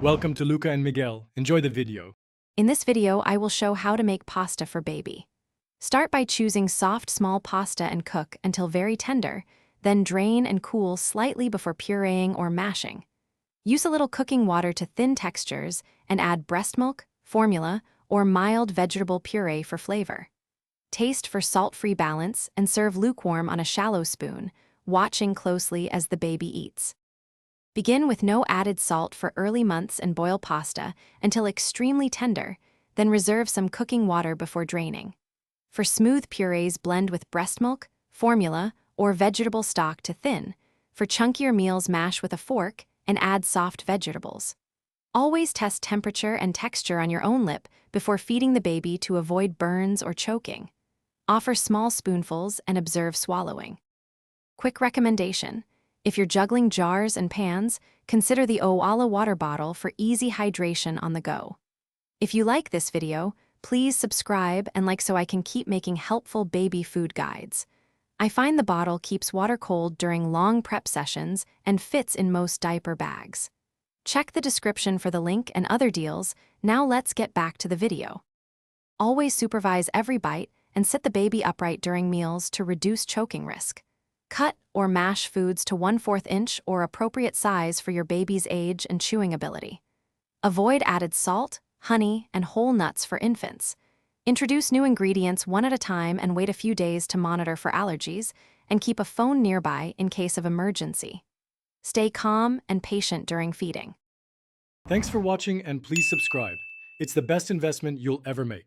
Welcome to Luca and Miguel. Enjoy the video. In this video, I will show how to make pasta for baby. Start by choosing soft, small pasta and cook until very tender, then drain and cool slightly before pureeing or mashing. Use a little cooking water to thin textures and add breast milk, formula, or mild vegetable puree for flavor. Taste for salt-free balance and serve lukewarm on a shallow spoon, watching closely as the baby eats. Begin with no added salt for early months and boil pasta until extremely tender, then reserve some cooking water before draining. For smooth purees, blend with breast milk, formula, or vegetable stock to thin. For chunkier meals, mash with a fork and add soft vegetables. Always test temperature and texture on your own lip before feeding the baby to avoid burns or choking. Offer small spoonfuls and observe swallowing. Quick recommendation: if you're juggling jars and pans, consider the Owala water bottle for easy hydration on the go. If you like this video, please subscribe and like so I can keep making helpful baby food guides. I find the bottle keeps water cold during long prep sessions and fits in most diaper bags. Check the description for the link and other deals. Now let's get back to the video. Always supervise every bite and sit the baby upright during meals to reduce choking risk. Cut or mash foods to 1/4 inch or appropriate size for your baby's age and chewing ability. Avoid added salt, honey, and whole nuts for infants. Introduce new ingredients one at a time and wait a few days to monitor for allergies, and keep a phone nearby in case of emergency. Stay calm and patient during feeding. Thanks for watching and please subscribe. It's the best investment you'll ever make.